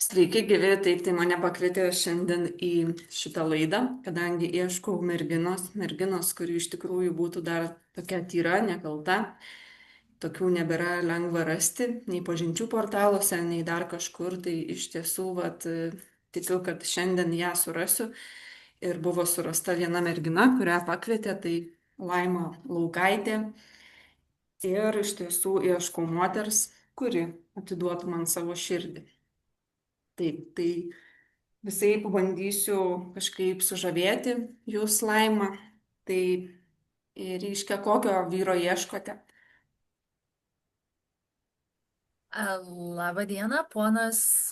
Sveiki, gyvi, taip tai mane pakvietė šiandien į šitą laidą, kadangi ieškau merginos, kuri iš tikrųjų būtų dar tokia tyra, nekalta. Tokių nebėra lengva rasti, nei pažinčių portaluose, nei dar kažkur. Tai iš tiesų, tikiu, kad šiandien ją surasiu. Ir buvo surasta viena mergina, kurią pakvietė, tai Laima Laukaitė. Ir iš tiesų ieškau moters, kuri atiduotų man savo širdį. Taip, tai visai pabandysiu kažkaip sužavėti jūs, Laima. Tai reiškia, kokio vyro ieškote? Labą dieną, ponas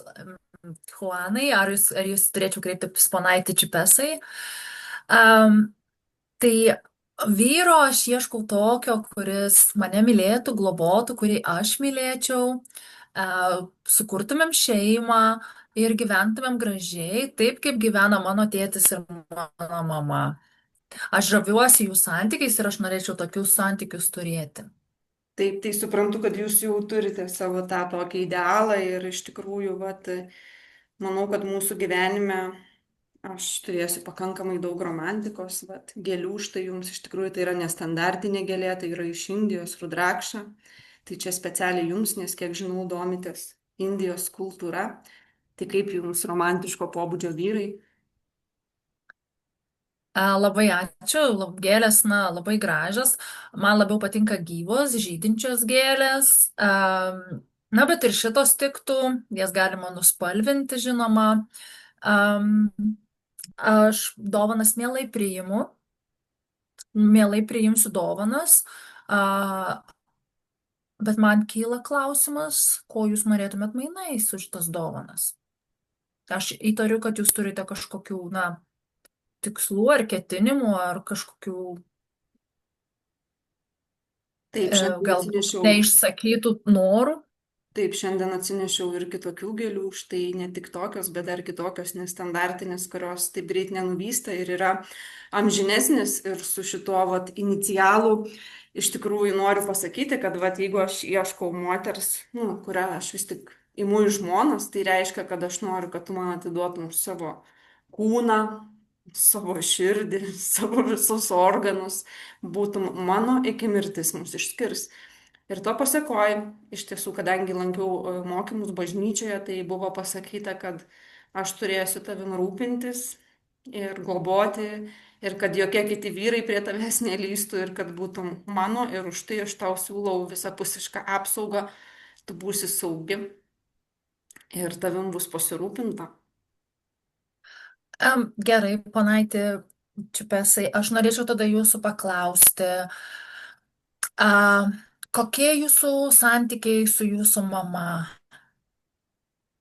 Juanai, ar jūs turėčiau kreiptis ponaitį Čipesai? Um, tai vyro aš ieškau tokio, kuris mane mylėtų, globotų, kurį aš mylėčiau, sukurtumėm šeimą ir gyventumėm gražiai, taip kaip gyvena mano tėtis ir mano mama. Aš žaviuosi jų santykiais ir aš norėčiau tokius santykius turėti. Taip, tai suprantu, kad jūs jau turite savo tą tokį idealą ir iš tikrųjų, manau, kad mūsų gyvenime aš turėsiu pakankamai daug romantikos, gėlių štai jums iš tikrųjų tai yra nestandartinė gėlė, tai yra iš Indijos rudrakša. Tai čia specialiai jums, nes kiek žinau, domitės Indijos kultūra. Tai kaip jums romantiško pobūdžio vyrai? Labai ačiū. Gėlės, na, labai gražios. Man labiau patinka gyvos, žydinčios gėlės. Na, bet ir šitos tiktų, jas galima nuspalvinti, žinoma. Am, Aš dovanas mielai priimsiu dovanas. A, Bet man kyla klausimas, ko jūs norėtumėt mainais už tas dovanas. Aš įtariu, kad jūs turite kažkokių, na, tikslų ar ketinimų ar kažkokių Taip, šiandien galbūt atsinešiau neišsakytų norų. Taip, šiandien atsinešiau ir kitokių gėlių, štai ne tik tokios, bet dar kitokios nestandartinės, kurios taip greit nenuvysta ir yra amžinesnis. Ir su šituo inicialu iš tikrųjų noriu pasakyti, kad jeigu aš ieškau moters, kurią aš vis tik imu iš žmonos, tai reiškia, kad aš noriu, kad tu man atiduotum savo kūną, savo širdį, savo visus organus, būtum mano iki mirtis mus išskirs. Ir to pasakoj, iš tiesų, kadangi lankiau mokymus bažnyčioje, tai buvo pasakyta, kad aš turėsiu tavim rūpintis ir globoti, ir kad jokie kiti vyrai prie tavęs nelystų, ir kad būtum mano, ir už tai aš tau siūlau visapusišką apsaugą, tu būsi saugi ir tavim bus pasirūpinta. Gerai, panaiti Čiupesai, aš norėčiau tada jūsų paklausti, a, kokie jūsų santykiai su jūsų mama?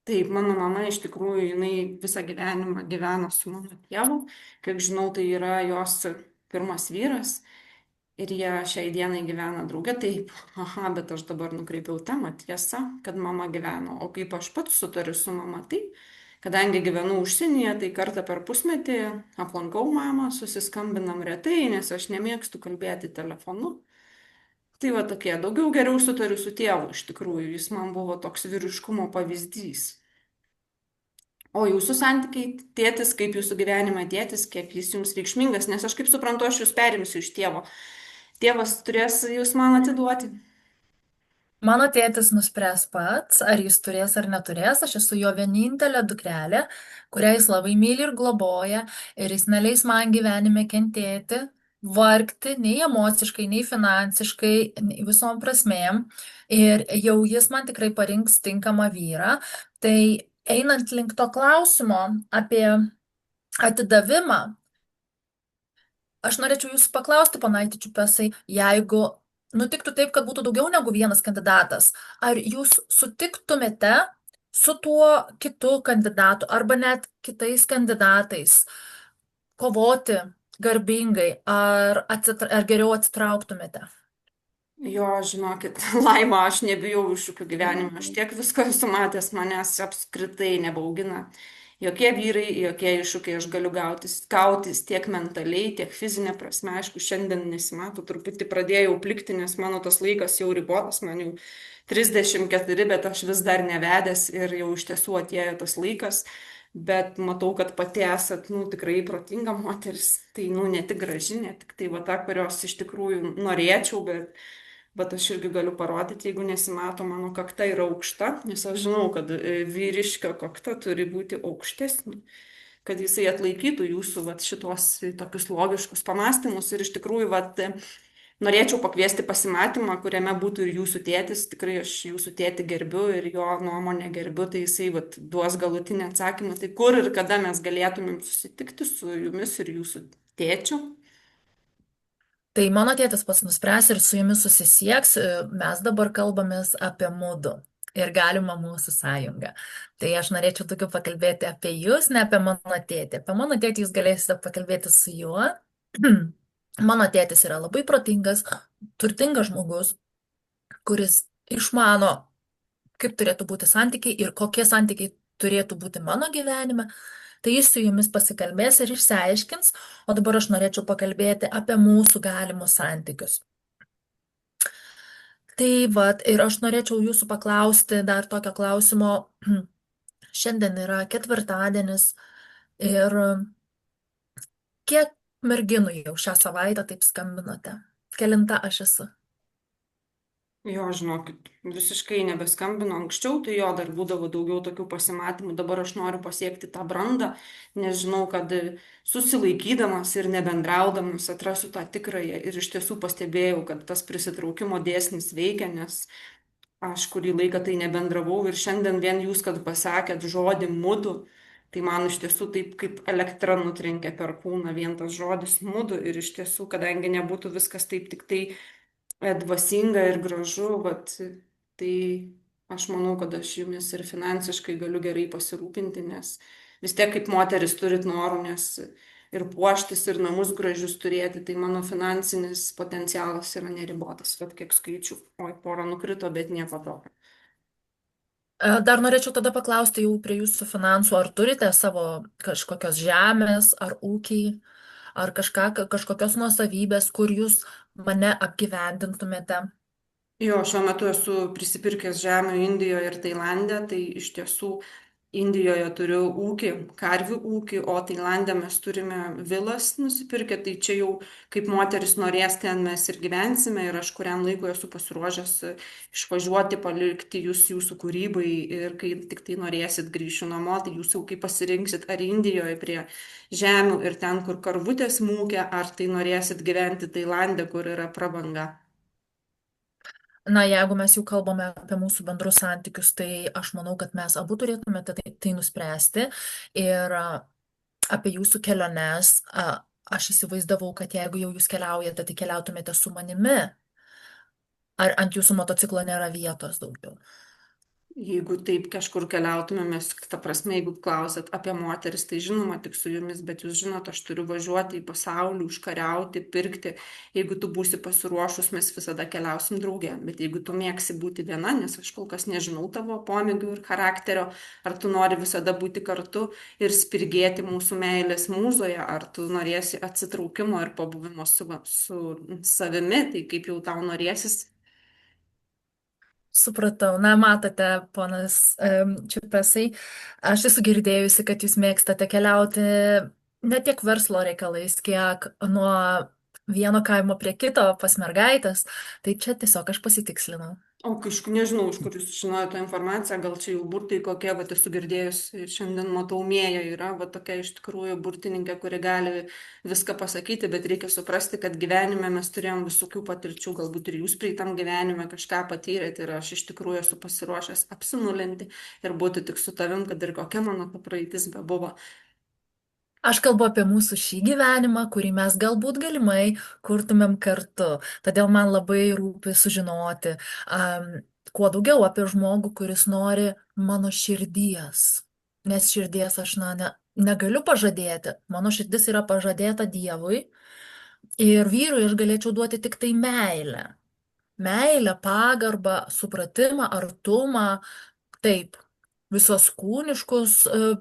Taip, mano mama iš tikrųjų, jinai visą gyvenimą gyveno su mano tėvu. Kiek žinau, tai yra jos pirmas vyras. Ir jie šiai dienai gyvena drauge, taip, aha, bet aš dabar nukreipiau temą, tiesa, kad mama gyveno, o kaip aš pats sutariu su mama, tai, kadangi gyvenu užsienyje, tai kartą per pusmetį aplankau mamą, susiskambinam retai, nes aš nemėgstu kalbėti telefonu. Tai tokie, daugiau geriau sutariu su tėvu, iš tikrųjų, jis man buvo toks vyriškumo pavyzdys. O jūsų santykiai, tėtis, kaip jūsų gyvenime tėtis, kiek jis jums reikšmingas, nes aš kaip suprantu, aš jūs perimsiu iš tėvo. Tėvas turės jūs man atiduoti. Mano tėtis nuspręs pats, ar jis turės ar neturės. Aš esu jo vienintelė dukrelė, kurią jis labai myli ir globoja. Ir jis neleis man gyvenime kentėti, vargti, nei emociškai, nei finansiškai, nei visom prasmėm. Ir jau jis man tikrai parinks tinkamą vyrą. Tai einant link to klausimo apie atidavimą, aš norėčiau jūsų paklausti, panaiti Čiupesai, jeigu nutiktų taip, kad būtų daugiau negu vienas kandidatas, ar jūs sutiktumėte su tuo kitu kandidatu arba net kitais kandidatais kovoti garbingai, ar geriau atsitrauktumėte? Jo, žinokit, Laima, aš nebijau iššūkių gyvenime, aš tiek visko esu matęs, manęs apskritai nebaugina. Jokie vyrai, jokie iššūkiai aš galiu kautis tiek mentaliai, tiek fizinė prasme. Aišku, šiandien nesimato, truputį pradėjau plikti, nes mano tas laikas jau ribotas, man jau 34, bet aš vis dar nevedęs ir jau iš tiesų atėjo tas laikas. Bet matau, kad pati esat, nu, tikrai protinga moteris. Tai, nu, ne tik graži, ne tik tai va ta, kurios iš tikrųjų norėčiau, bet aš irgi galiu parodyti, jeigu nesimato, mano kakta yra aukšta, nes aš žinau, kad vyriškio kakta turi būti aukštesnė, kad jisai atlaikytų jūsų vat, šitos tokius logiškus pamastymus. Ir iš tikrųjų, vat, norėčiau pakviesti pasimatymą, kuriame būtų ir jūsų tėtis. Tikrai aš jūsų tėtį gerbiu ir jo nuomonę gerbiu, tai jisai vat, duos galutinį atsakymą, tai kur ir kada mes galėtumėm susitikti su jumis ir jūsų tėčiu. Tai mano tėtis pats nuspręs ir su jumis susisieks. Mes dabar kalbamės apie mudu ir galimą mūsų sąjungą. Tai aš norėčiau daugiau pakalbėti apie jūs, ne apie mano tėtį. Apie mano tėtį jūs galėsite pakalbėti su juo. Mano tėtis yra labai protingas, turtingas žmogus, kuris išmano, kaip turėtų būti santykiai ir kokie santykiai turėtų būti mano gyvenime. Tai jis su jumis pasikalbės ir išsiaiškins, o dabar aš norėčiau pakalbėti apie mūsų galimus santykius. Tai vat, ir aš norėčiau jūsų paklausti dar tokio klausimo. Šiandien yra ketvirtadienis ir kiek merginų jau šią savaitę taip skambinote? Kelinta aš esu? Jo, žinokit, visiškai nebeskambino anksčiau, tai jo dar būdavo daugiau tokių pasimatymų. Dabar aš noriu pasiekti tą brandą, nes žinau, kad susilaikydamas ir nebendraudamas atrasiu tą tikrąją. Ir iš tiesų pastebėjau, kad tas prisitraukimo dėsnis veikia, nes aš kurį laiką tai nebendravau ir šiandien vien jūs, kad pasakėt žodį mudu, tai man iš tiesų taip kaip elektra nutrenkė per kūną vien tas žodis mudu. Ir iš tiesų, kadangi nebūtų viskas taip tik tai dvasinga ir gražu, vat, tai aš manau, kad aš jumis ir finansiškai galiu gerai pasirūpinti, nes vis tiek kaip moteris turit norų, nes ir puoštis, ir namus gražius turėti, tai mano finansinis potencialas yra neribotas, bet kiek skaičių, oi, pora nukrito, bet nieko tokio. Dar norėčiau tada paklausti jau prie jūsų finansų, ar turite savo kažkokios žemės, ar ūkiai, ar kažkokios nuosavybės, kur jūs mane apgyvendintumėte? Jo, šiuo metu esu prisipirkęs žemę Indijoje ir Tailande, tai iš tiesų Indijoje turiu ūkį, karvių ūkį, o Tailande mes turime vilas nusipirkę, tai čia jau kaip moteris norės, ten mes ir gyvensime ir aš kuriam laikui esu pasiruošęs išvažiuoti, palikti jūs jūsų kūrybai ir kai tik tai norėsit grįšiu namo, tai jūs jau kaip pasirinksit ar Indijoje prie žemių ir ten, kur karvutės mūkia, ar tai norėsit gyventi Tailande, kur yra prabanga. Na, jeigu mes jau kalbame apie mūsų bendrus santykius, tai aš manau, kad mes abu turėtumėte tai nuspręsti. Ir apie jūsų keliones, aš įsivaizdavau, kad jeigu jau jūs keliaujate, tai keliautumėte su manimi. Ar ant jūsų motociklo nėra vietos daugiau? Jeigu taip kažkur keliautumėmės, ta prasme, jeigu klausėt apie moteris, tai žinoma tik su jumis, bet jūs žinot, aš turiu važiuoti į pasaulį, užkariauti, pirkti. Jeigu tu būsi pasiruošus, mes visada keliausim draugė. Bet jeigu tu mėgsi būti viena, nes aš kol kas nežinau tavo pomėgių ir charakterio, ar tu nori visada būti kartu ir spirgėti mūsų meilės mūzoje, ar tu norėsi atsitraukimo ir pabuvimo su savimi, tai kaip jau tau norėsis. Supratau. Na, matote, ponas Čiupesai, aš esu girdėjusi, kad jūs mėgstate keliauti ne tiek verslo reikalais, kiek nuo vieno kaimo prie kito pas mergaitės. Tai čia tiesiog aš pasitikslinau. O kažkur nežinau, iš kur jūs žinojote tą informaciją, gal čia jau burtai kokie, va esu girdėjus, šiandien matau Mėja yra, va tokia iš tikrųjų burtininkė, kuri gali viską pasakyti, bet reikia suprasti, kad gyvenime mes turėjom visokių patirčių, galbūt ir jūs prieitam gyvenime kažką patyrėte ir aš iš tikrųjų esu pasiruošęs apsinulinti ir būti tik su tavim, kad ir kokia mano ta praeitis bebuvo. Aš kalbu apie mūsų šį gyvenimą, kurį mes galbūt galimai kurtumėm kartu. Todėl man labai rūpi sužinoti kuo daugiau apie žmogų, kuris nori mano širdies. Nes širdies aš negaliu pažadėti. Mano širdis yra pažadėta Dievui. Ir vyrui aš galėčiau duoti tik tai meilę. Meilę, pagarbą, supratimą, artumą. Taip. visos kūniškus,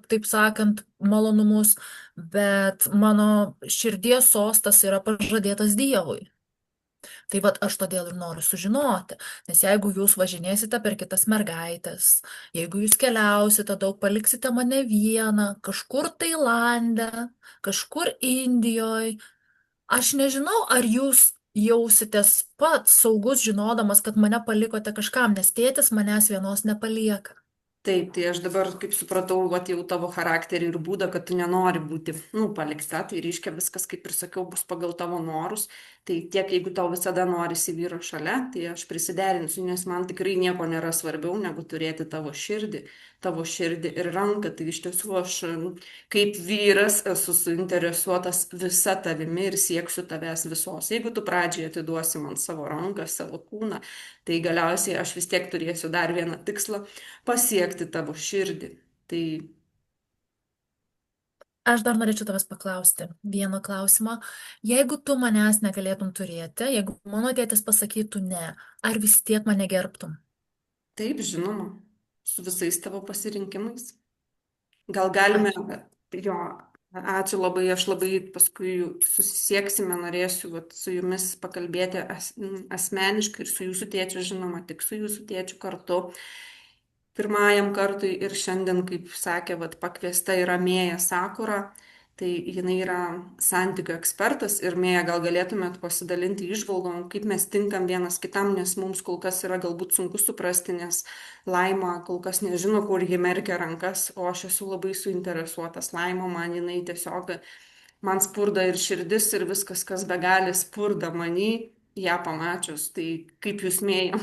taip sakant, malonumus, bet mano širdies sostas yra pažadėtas Dievui. Tai vat aš todėl ir noriu sužinoti, nes jeigu jūs važinėsite per kitas mergaitės, jeigu jūs keliausite daug, paliksite mane vieną, kažkur Tailande, kažkur Indijoje, aš nežinau, ar jūs jausitės pats saugus žinodamas, kad mane palikote kažkam, nes tėtis manęs vienos nepalieka. Taip, tai aš dabar, kaip supratau, vat jau tavo charakterį ir būdą, kad tu nenori būti, nu, palikta, tai reiškia viskas, kaip ir sakiau, bus pagal tavo norus. Tai tiek, jeigu tau visada norisi vyro šalia, tai aš prisiderinsiu, nes man tikrai nieko nėra svarbiau negu turėti tavo širdį ir ranką. Tai iš tiesų aš kaip vyras esu suinteresuotas visa tavimi ir sieksiu tavęs visos. Jeigu tu pradžioje atiduosi man savo ranką, savo kūną, tai galiausiai aš vis tiek turėsiu dar vieną tikslą pasiekti tavo širdį. Tai Aš dar norėčiau tavęs paklausti vieno klausimo. Jeigu tu manęs negalėtum turėti, jeigu mano tėtis pasakytų ne, ar vis tiek mane gerbtum? taip, žinoma, su visais tavo pasirinkimais. Gal galime, Ačiū. jo, ačiū labai, aš labai paskui susisieksime, norėsiu vat, su jumis pakalbėti asmeniškai ir su jūsų tėčiu, žinoma, tik su jūsų tėčiu kartu. Pirmajam kartui ir šiandien, kaip sakė, vat, pakviesta yra Mėja Sakura, tai jinai yra santykių ekspertas ir Mėja, gal galėtumėt pasidalinti išvalgom, kaip mes tinkam vienas kitam, nes mums kol kas yra galbūt sunku suprasti, nes Laima kol kas nežino, kur ji merkia rankas, o aš esu labai suinteresuotas Laimo, man jinai tiesiog, man spurda ir širdis ir viskas, kas be gali spurda manį, ją pamačius, tai kaip jūs Mėja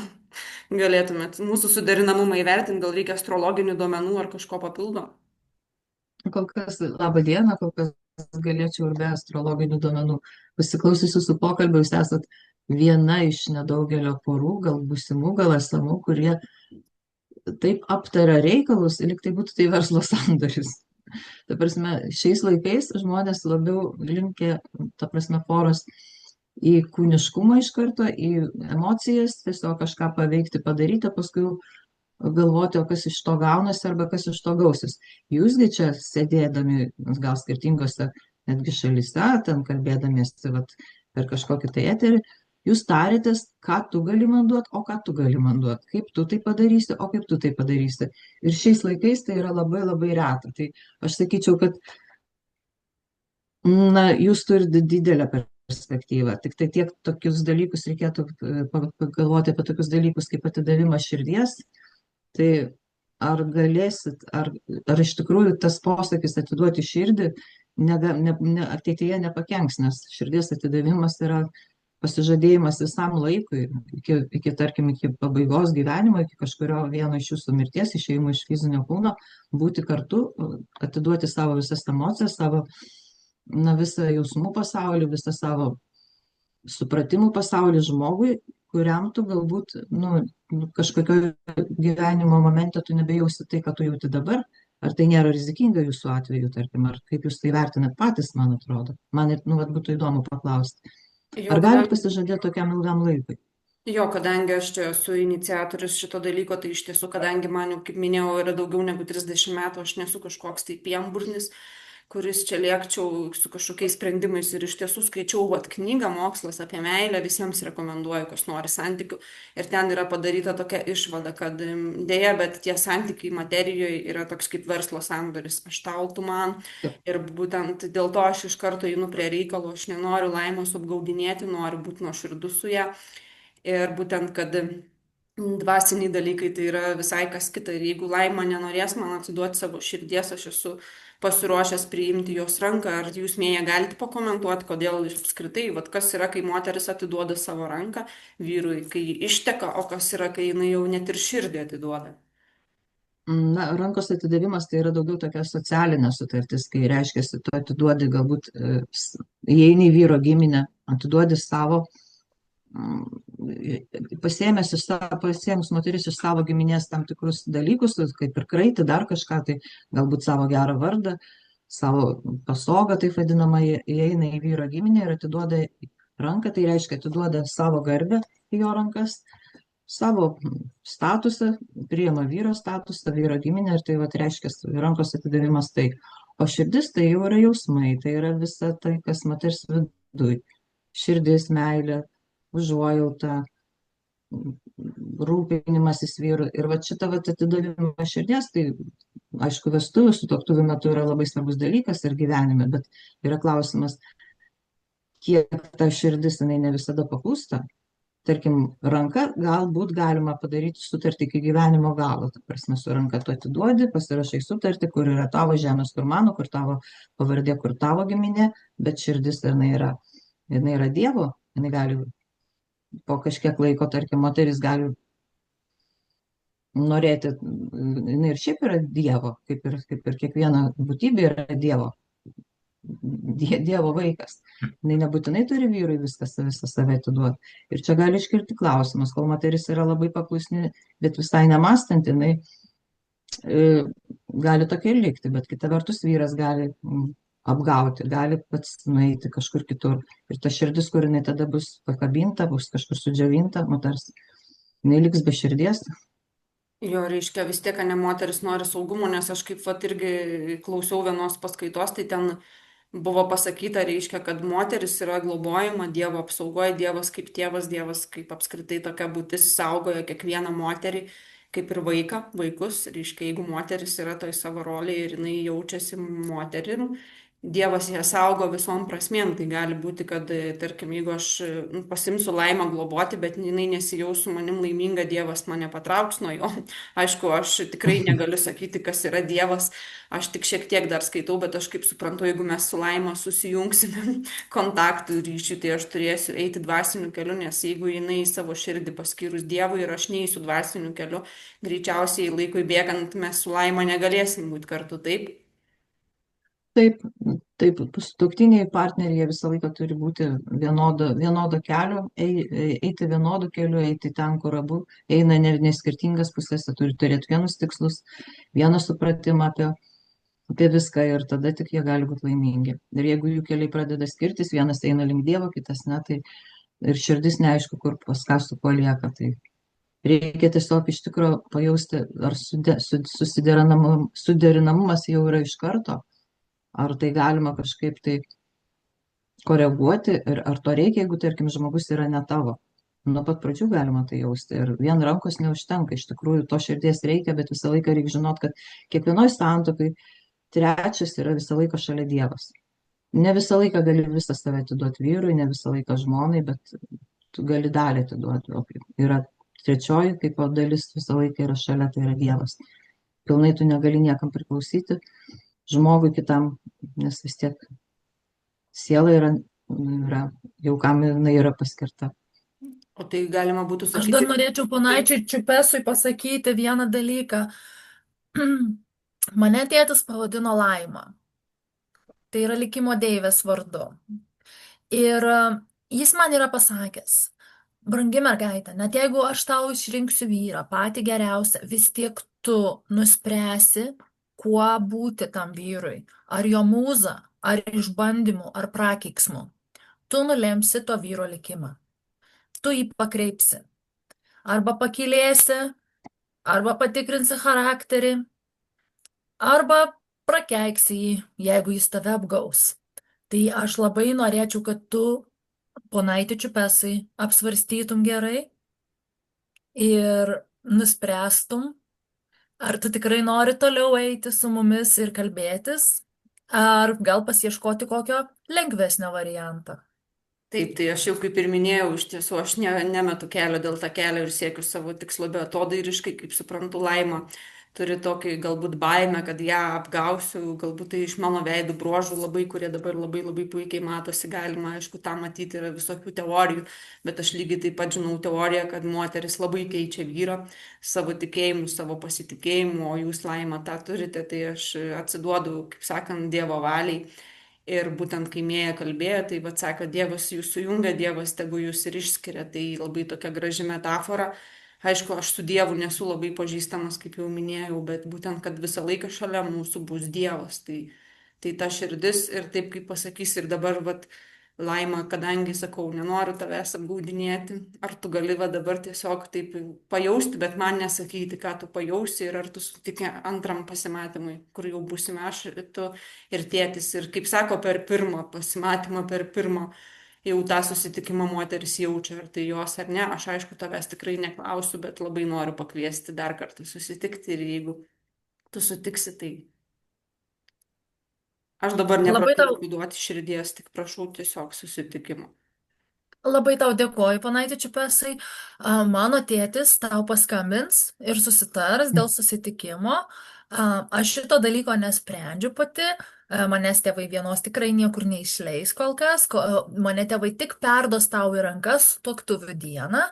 galėtumėt mūsų suderinamumą įvertinti, gal reikia astrologinių duomenų ar kažko papildo? Kol kas, laba diena, kol kas galėčiau ir be astrologinių duomenų. Pasiklausysiu su pokalbio, jūs esat viena iš nedaugelio porų, gal būsimų, gal esamų, kurie taip aptaria reikalus, lyg tai būtų tai verslo sandoris. Ta prasme, šiais laikais žmonės labiau linkę, ta prasme, poros į kūniškumą iš karto, į emocijas, tiesiog kažką paveikti, padaryti, paskui galvoti, o kas iš to gaunasi arba kas iš to gausis. Jūsgi čia sėdėdami, gal skirtingose netgi šalyse, ten kalbėdamiesi vat, per kažkokį tai eterį, jūs tarėtės, ką tu gali man duoti, o ką tu gali man duoti, kaip tu tai padarysi, o kaip tu tai padarysi. Ir šiais laikais tai yra labai labai reta. Tai aš sakyčiau, kad na, jūs turite didelę perspektyvą. Tik tai tiek tokius dalykus reikėtų pagalvoti apie tokius dalykus kaip atidavimas širdies. Tai ar galėsit, ar iš tikrųjų tas posakis atiduoti širdį ateityje nepakenks, nes širdies atidavimas yra pasižadėjimas visam laikui, tarkim, iki pabaigos gyvenimo, iki kažkurio vieno iš jūsų mirties, išėjimo iš fizinio kūno, būti kartu, atiduoti savo visas emocijas, savo visą jausmų pasaulį, visą savo supratimų pasaulį žmogui, kuriam tu galbūt kažkokio gyvenimo momente tu nebejausi tai, ką tu jauti dabar. Ar tai nėra rizikinga jūsų atveju, tarkim, ar kaip jūs tai vertinat patys, man atrodo. Man būtų įdomu paklausti. Jo, Ar galit pasižadėti tokiam ilgam laikui? jo, kadangi aš čia esu iniciatorius šito dalyko, tai iš tiesų, kadangi man jau, kaip minėjau, yra daugiau negu 30 metų, aš nesu kažkoks tai pienburnis, kuris čia liekčiau su kažkokiais sprendimais ir iš tiesų skaičiau vat knygą Mokslas apie meilę, visiems rekomenduoju, kas nori santykių. Ir ten yra padaryta tokia išvada, kad dėja, bet tie santykiai materijoje yra toks kaip verslo sandoris. Aš tau, tu man. Ir būtent dėl to aš iš karto einu prie reikalo, aš nenoriu Laimos apgaudinėti, noriu būti nuoširdus su ją. Ir būtent, kad dvasiniai dalykai tai yra visai kas kita. Ir jeigu Laima nenorės man atiduoti savo širdies, aš esu pasiruošęs priimti jos ranką. Ar jūs, Mėja, galite pakomentuoti, kodėl apskritai, vat, kas yra, kai moteris atiduoda savo ranką vyrui, kai ji išteka, o kas yra, kai jinai jau net ir širdį atiduoda? Na, rankos atidavimas tai yra daugiau tokia socialinė sutartis, kai reiškia, tu atiduodi galbūt, įeini į vyro giminę, atiduodi savo, pasiėmus moteris iš savo giminės tam tikrus dalykus, kaip ir kraitį, dar kažką, tai galbūt savo gerą vardą, savo pasogą, taip vadinamą, įeina į vyro giminę ir atiduoda ranką, tai reiškia atiduoda savo garbę į jo rankas, savo statusą, priima vyro statusą, vyro giminę ir tai vat, reiškia rankos atidavimas tai. O širdis tai jau yra jausmai, tai yra visa tai, kas moters viduj. Širdis, meilė, užuojauta, rūpinimasis vyru. Ir va šitą vat atidavimą širdies, tai aišku, vestuvių, sutuoktuvių metu yra labai svarbus dalykas ir gyvenime, bet yra klausimas, kiek ta širdis, jinai ne visada paklūsta. Tarkim, ranka galbūt galima padaryti sutartį iki gyvenimo galo. Ta prasme, su ranka tu atiduodi, pasirašai sutartį, kur yra tavo žemės, kur mano, kur tavo pavardė, kur tavo giminė, bet širdis jinai yra Dievo, jinai gali po kažkiek laiko, tarkim, moteris gali norėti, jinai ir šiaip yra Dievo, kaip ir kiekviena būtybė yra Dievo. Dievo vaikas. Jis nebūtinai turi vyrui visą save atiduoti. Ir čia gali iškilti klausimas, kol moteris yra labai paklusni, bet visai nemastant, jinai gali tokia ir likti, bet kita vertus vyras gali apgauti, gali pats nueiti kažkur kitur. Ir ta širdis, kur jinai tada bus pakabinta, bus kažkur sudžiovinta, moters, jinai liks be širdies. Jo, reiškia, vis tiek, ne moteris nori saugumo, nes aš kaip vat irgi klausiau vienos paskaitos, tai ten buvo pasakyta, reiškia, kad moteris yra globojama, Dievo apsaugoja, Dievas kaip tėvas, Dievas kaip apskritai tokia būtis saugoja kiekvieną moterį, kaip ir vaikus, reiškia, jeigu moteris yra toj savo rolėje ir jinai jaučiasi moterim, Dievas ją saugo visom prasmėm. Tai gali būti, kad, tarkim, jeigu aš pasimsiu Laimą globoti, bet jinai nesijaus su manim laiminga, Dievas mane patrauks nuo jo. Aišku, aš tikrai negaliu sakyti, kas yra Dievas, aš tik šiek tiek dar skaitau, bet aš kaip suprantu, jeigu mes su Laima susijungsime kontaktų ryšių, tai aš turėsiu eiti dvasiniu keliu, nes jeigu jinai savo širdį paskyrus Dievui ir aš neįsiu dvasiniu keliu, greičiausiai laikui bėgant mes su Laima negalėsim būti kartu, taip? Taip, sutuoktiniai partneriai jie visą laiką turi būti vienodo kelio, eiti vienodu keliu, eiti ten, kur abu eina ne skirtingas pusės, turi turėti vienus tikslus, vieną supratimą apie viską ir tada tik jie gali būti laimingi. Ir jeigu jų keliai pradeda skirtis, vienas eina link Dievo, kitas ne, tai ir širdis neaišku, kur pas ką su kuo lieka. Tai reikia tiesiog iš tikrųjų pajausti, ar suderinamumas jau yra iš karto, ar tai galima kažkaip tai koreguoti, ir ar to reikia, jeigu, tarkim, žmogus yra ne tavo. Nuo pat pradžių galima tai jausti. Ir vien rankos neužtenka, iš tikrųjų to širdies reikia, bet visą laiką reikia žinot, kad kiekvienoj santuokai trečias yra visą laiką šalia Dievas. Ne visą laiką gali visą save atiduoti vyrui, ne visą laiką žmonai, bet tu gali dalį atiduoti. Yra trečioji, kaip dalis visą laiką yra šalia, tai yra Dievas. Pilnai tu negali niekam priklausyti, žmogui kitam, nes vis tiek siela yra jau kam jinai yra paskirta. O tai galima būtų Aš dar sakyti, norėčiau ponaičiui Čiupesui pasakyti vieną dalyką. Mane tėtis pavadino Laima. Tai yra likimo deivės vardu. Ir jis man yra pasakęs, brangi mergaitė, net jeigu aš tau išrinksiu vyrą, patį geriausią, vis tiek tu nuspręsi, kuo būti tam vyrui. Ar jo mūza, ar išbandymu, ar prakeiksmu. Tu nulemsi to vyro likimą. Tu jį pakreipsi. Arba pakylėsi, arba patikrinsi charakterį, arba prakeiksi jį, jeigu jis tave apgaus. Tai aš labai norėčiau, kad tu, ponaiti Čiupesai, apsvarstytum gerai ir nuspręstum, ar tu tikrai nori toliau eiti su mumis ir kalbėtis, ar gal pasiieškoti kokio lengvesnio varianto. taip, tai aš jau kaip ir minėjau, iš tiesų aš nemetu kelio dėl tą kelio ir siekiu savo tikslo beatodairiškai, kaip suprantu, Laima turi tokį galbūt baimę, kad ją apgausiu, galbūt tai iš mano veidų bruožų labai, kurie dabar labai labai puikiai matosi, galima, aišku, tą matyti, yra visokių teorijų, bet aš lygiai taip pat žinau teoriją, kad moteris labai keičia vyrą savo tikėjimu, savo pasitikėjimu, o jūs, Laima, tą turite, tai aš atsiduodu, kaip sakant, Dievo valiai. Ir būtent kai Mėja kalbėjo, tai vad sako, Dievas jūs sujungia, Dievas tegu jūs ir išskiria. Tai labai tokia graži metafora. Aišku, aš su Dievu nesu labai pažįstamas, kaip jau minėjau, bet būtent, kad visą laiką šalia mūsų bus Dievas. Tai ta širdis ir taip, kaip pasakys, ir dabar vat, Laima, kadangi sakau, nenoriu tavęs apgaudinėti, ar tu gali va dabar tiesiog taip pajausti, bet man nesakyti, ką tu pajausi ir ar tu sutikė antram pasimatymui, kur jau būsime aš ir tu ir tėtis. Ir kaip sako, per pirmą pasimatymą, per pirmą jau tą susitikimą moteris jaučia, ar tai jos ar ne. Aš aišku, tavęs tikrai neklausiu, bet labai noriu pakviesti dar kartą susitikti ir jeigu tu sutiksi, tai aš dabar Labai tau neprašau duoti širdies, tik prašau tiesiog susitikimo. Labai tau dėkoju, panaiti Čiupesai. Mano tėtis tau paskambins ir susitars dėl susitikimo. Aš šito dalyko nesprendžiu pati. Manęs tėvai vienos tikrai niekur neišleis kol kas. Mane tėvai tik perdos tau į rankas tuoktuvių dieną.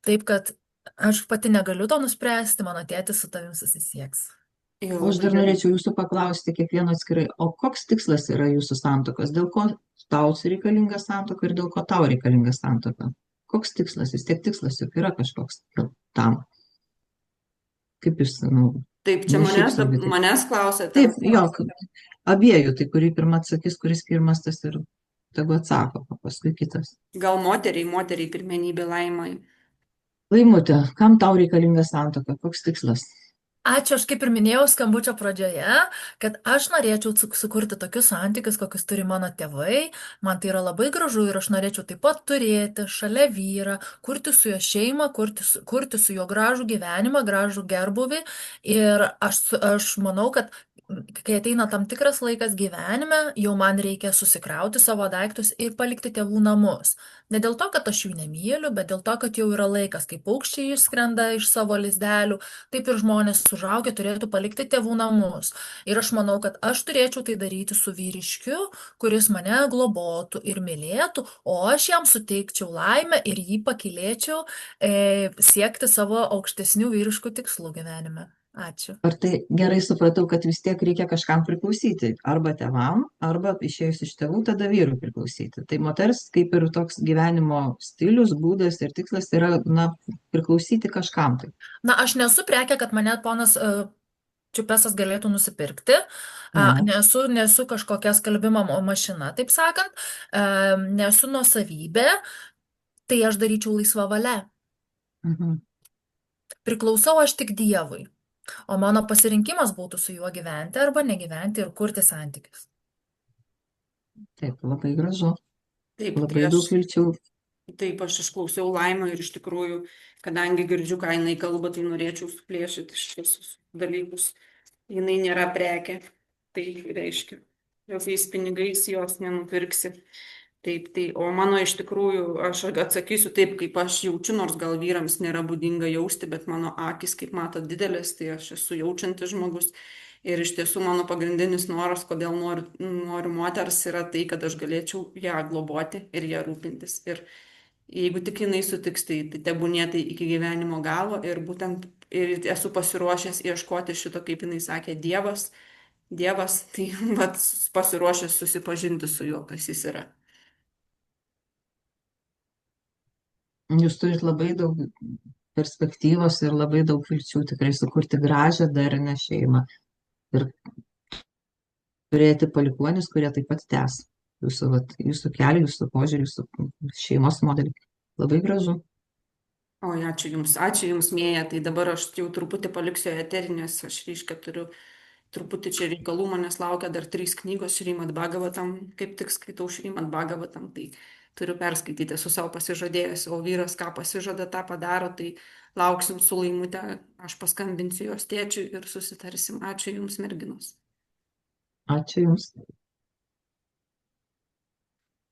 Taip kad aš pati negaliu to nuspręsti, mano tėtis su tavim susisieks. Ir O aš labai dar gerai. norėčiau jūsų paklausti kiekvieno atskirai, o koks tikslas yra jūsų santuokos? Dėl ko tau reikalinga santuoka ir dėl ko tau reikalinga santuoka? Koks tikslas? Vis tiek tikslas juk yra kažkoks tam. Kaip jūs, Taip, čia ne šiaip manęs, sau, bet taip. manęs klausėte. Taip, jo, abiejų, tai kurį pirmą atsakys, kuris pirmas tas ir tegu atsako, o paskui kitas. Gal moteriai pirmenybė Laimai. Laimutė, kam tau reikalinga santuoka? Koks tikslas? Ačiū, aš kaip ir minėjau skambučio pradžioje, kad aš norėčiau sukurti tokius santykius, kokius turi mano tėvai. Man tai yra labai gražu ir aš norėčiau taip pat turėti šalia vyrą, kurti su jo šeimą, kurti su juo gražų gyvenimą, gražų gerbuvį. Ir aš manau, kad kai ateina tam tikras laikas gyvenime, jau man reikia susikrauti savo daiktus ir palikti tėvų namus. Ne dėl to, kad aš jų nemyliu, bet dėl to, kad jau yra laikas, kai paukščiai išskrenda iš savo lizdelių. Taip ir žmonės užaugę turėtų palikti tėvų namus. Ir aš manau, kad aš turėčiau tai daryti su vyriškiu, kuris mane globotų ir mylėtų, o aš jam suteikčiau laimę ir jį pakilėčiau siekti savo aukštesnių vyriškų tikslų gyvenime. Ačiū. Ar tai gerai supratau, kad vis tiek reikia kažkam priklausyti? Arba tėvam, arba išėjus iš tėvų, tada vyrui priklausyti. Tai moters kaip ir toks gyvenimo stilius, būdas ir tikslas yra, priklausyti kažkam. Tai. Na, aš nesu prekė, kad mane ponas Čiupesas galėtų nusipirkti. Ne. Nesu kažkokia skalbimo mašina, taip sakant. Nesu nuosavybė. Tai aš daryčiau laisvą valią. Mhm. Priklausau aš tik Dievui. O mano pasirinkimas būtų su juo gyventi arba negyventi ir kurti santykius. Taip, labai gražu. Taip, Labai daug vilčių. Taip, aš išklausiau Laimą ir iš tikrųjų, kadangi girdžiu, ką jinai kalba, tai norėčiau suplėšyti šitus dalykus. Jinai nėra prekė, tai reiškia, jokiais pinigais jos nenupirksi. Taip, o mano iš tikrųjų, aš atsakysiu taip, kaip aš jaučiu, nors gal vyrams nėra būdinga jausti, bet mano akis, kaip matot, didelės, tai aš esu jaučiantis žmogus. Ir iš tiesų mano pagrindinis noras, kodėl noriu moters, yra tai, kad aš galėčiau ją globoti ir ją rūpintis. Ir jeigu tik jinai sutiks, tai tebūnie tai iki gyvenimo galo. Ir būtent ir esu pasiruošęs ieškoti šito, kaip jinai sakė, Dievas, tai vat, pasiruošęs susipažinti su juo, kas jis yra. Jūs turit labai daug perspektyvos ir labai daug vilčių tikrai sukurti gražią, darnią šeimą. Ir turėti palikuonis, kurie taip pat tęs jūsų kelią, jūsų požiūrį, jūsų šeimos modelį. Labai gražu. O, ačiū Jums, Mėja. Tai dabar aš jau truputį paliksiu eterį, nes aš reiškia turiu truputį čia reikalų, manęs laukia dar 3 knygos Šrimad Bhagavatam, kaip tik skaitau Šrimad Bhagavatam, tai turiu perskaityti, esu savo pasižadėjęs, o vyras ką pasižada, tą padaro, tai lauksim su Laimute, aš paskambinsiu jos tėčiui ir susitarsim. Ačiū Jums, merginos. Ačiū Jums.